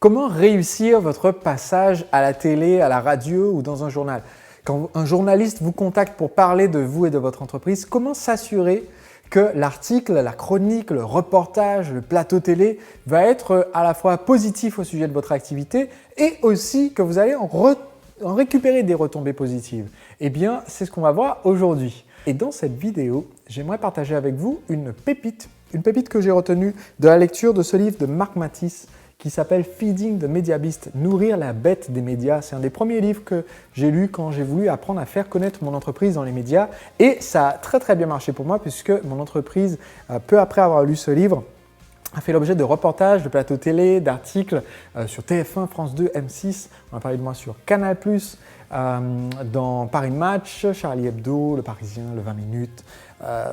Comment réussir votre passage à la télé, à la radio ou dans un journal? Quand un journaliste vous contacte pour parler de vous et de votre entreprise, comment s'assurer que l'article, la chronique, le reportage, le plateau télé va être à la fois positif au sujet de votre activité et aussi que vous allez en récupérer des retombées positives? Eh bien, c'est ce qu'on va voir aujourd'hui. Et dans cette vidéo, j'aimerais partager avec vous une pépite que j'ai retenue de la lecture de ce livre de Mark Mathis qui s'appelle Feeding the Media Beast, Nourrir la bête des médias. C'est un des premiers livres que j'ai lu quand j'ai voulu apprendre à faire connaître mon entreprise dans les médias. Et ça a très bien marché pour moi puisque mon entreprise, peu après avoir lu ce livre, a fait l'objet de reportages, de plateaux télé, d'articles sur TF1, France 2, M6. On a parlé de moi sur Canal+, dans Paris Match, Charlie Hebdo, Le Parisien, Le 20 minutes,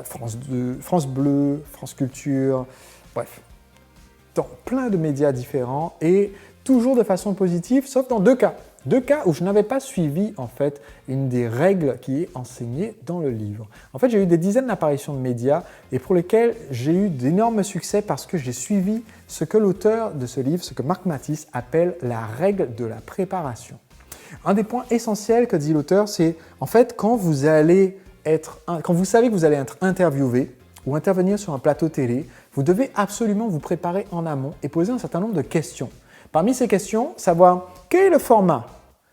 France 2, France Bleu, France Culture, bref. Dans plein de médias différents et toujours de façon positive, sauf dans deux cas. Deux cas où je n'avais pas suivi en fait une des règles qui est enseignée dans le livre. En fait, j'ai eu des dizaines d'apparitions de médias et pour lesquelles j'ai eu d'énormes succès parce que j'ai suivi ce que l'auteur de ce livre, ce que Mark Mathis appelle la règle de la préparation. Un des points essentiels que dit l'auteur, c'est en fait quand vous savez que vous allez être interviewé ou intervenir sur un plateau télé, vous devez absolument vous préparer en amont et poser un certain nombre de questions. Parmi ces questions, savoir quel est le format,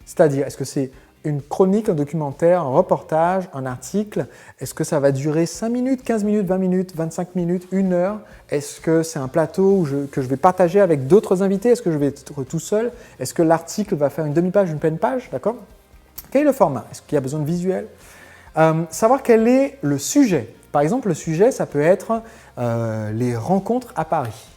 c'est-à-dire est-ce que c'est une chronique, un documentaire, un reportage, un article, est-ce que ça va durer 5 minutes, 15 minutes, 20 minutes, 25 minutes, 1 heure, est-ce que c'est un plateau que je vais partager avec d'autres invités, est-ce que je vais être tout seul, est-ce que l'article va faire une demi-page, une pleine page, d'accord? Quel est le format? Est-ce qu'il y a besoin de visuel? Savoir quel est le sujet. Par exemple, le sujet, ça peut être les rencontres à Paris.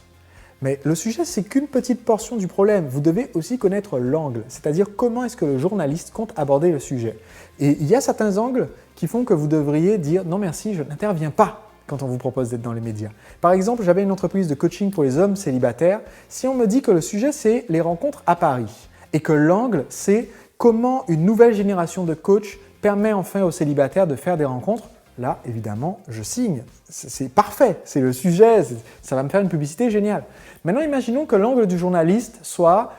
Mais le sujet, c'est qu'une petite portion du problème. Vous devez aussi connaître l'angle, c'est-à-dire comment est-ce que le journaliste compte aborder le sujet. Et il y a certains angles qui font que vous devriez dire « non merci, je n'interviens pas » quand on vous propose d'être dans les médias. Par exemple, j'avais une entreprise de coaching pour les hommes célibataires. Si on me dit que le sujet, c'est les rencontres à Paris et que l'angle, c'est comment une nouvelle génération de coachs permet enfin aux célibataires de faire des rencontres, là, évidemment, je signe. C'est parfait, c'est le sujet, ça va me faire une publicité géniale. Maintenant, imaginons que l'angle du journaliste soit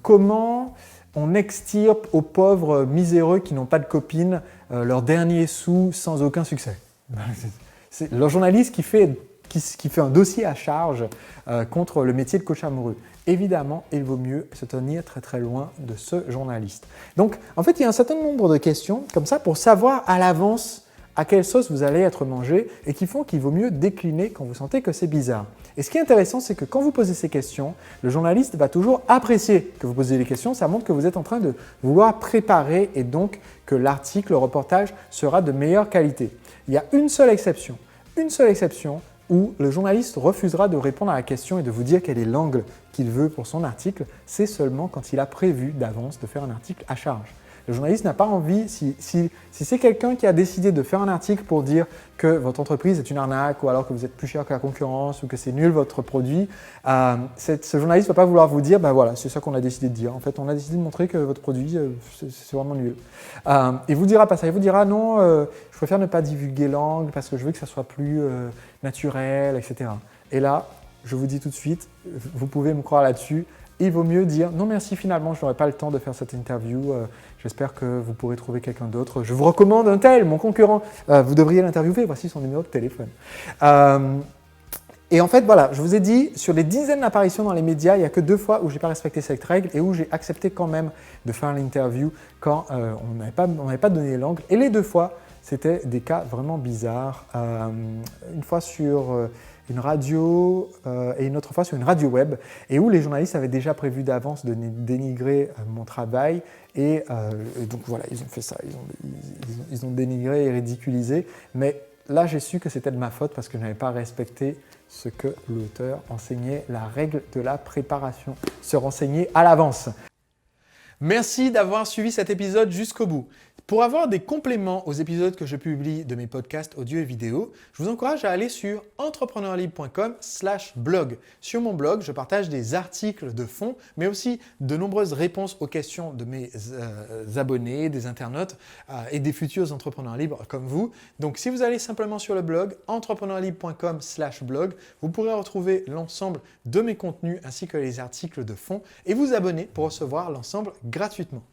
comment on extirpe aux pauvres miséreux qui n'ont pas de copine leur dernier sou sans aucun succès. C'est le journaliste qui fait un dossier à charge contre le métier de coach amoureux. Évidemment, il vaut mieux se tenir très loin de ce journaliste. Donc, en fait, il y a un certain nombre de questions comme ça pour savoir à l'avance à quelle sauce vous allez être mangé et qui font qu'il vaut mieux décliner quand vous sentez que c'est bizarre. Et ce qui est intéressant, c'est que quand vous posez ces questions, le journaliste va toujours apprécier que vous posez les questions. Ça montre que vous êtes en train de vouloir préparer et donc que l'article, le reportage sera de meilleure qualité. Il y a une seule exception où le journaliste refusera de répondre à la question et de vous dire quel est l'angle qu'il veut pour son article, c'est seulement quand il a prévu d'avance de faire un article à charge. Le journaliste n'a pas envie, si c'est quelqu'un qui a décidé de faire un article pour dire que votre entreprise est une arnaque ou alors que vous êtes plus cher que la concurrence ou que c'est nul votre produit, ce journaliste ne va pas vouloir vous dire « ben voilà, c'est ça qu'on a décidé de dire. En fait, on a décidé de montrer que votre produit, c'est vraiment nul. » Il ne vous dira pas ça, il vous dira « non, je préfère ne pas divulguer l'angle parce que je veux que ça soit plus naturel, etc. » Et là, je vous dis tout de suite, vous pouvez me croire là-dessus, il vaut mieux dire « non merci, finalement, je n'aurai pas le temps de faire cette interview, j'espère que vous pourrez trouver quelqu'un d'autre. Je vous recommande un tel, mon concurrent, vous devriez l'interviewer, voici son numéro de téléphone. » Et en fait, voilà, je vous ai dit, sur les dizaines d'apparitions dans les médias, il n'y a que 2 fois où je n'ai pas respecté cette règle et où j'ai accepté quand même de faire l'interview quand on n'avait pas donné l'angle. Et les 2 fois, c'était des cas vraiment bizarres. Une fois sur une radio et une autre fois sur une radio web et où les journalistes avaient déjà prévu d'avance de dénigrer mon travail et donc voilà, ils ont fait ça, ils ont dénigré et ridiculisé, mais là j'ai su que c'était de ma faute parce que je n'avais pas respecté ce que l'auteur enseignait, la règle de la préparation, se renseigner à l'avance. Merci d'avoir suivi cet épisode jusqu'au bout. Pour avoir des compléments aux épisodes que je publie de mes podcasts audio et vidéo, je vous encourage à aller sur entrepreneurlibre.com/blog. Sur mon blog, je partage des articles de fond, mais aussi de nombreuses réponses aux questions de mes abonnés, des internautes et des futurs entrepreneurs libres comme vous. Donc si vous allez simplement sur le blog entrepreneurlibre.com/blog, vous pourrez retrouver l'ensemble de mes contenus ainsi que les articles de fond et vous abonner pour recevoir l'ensemble gratuitement.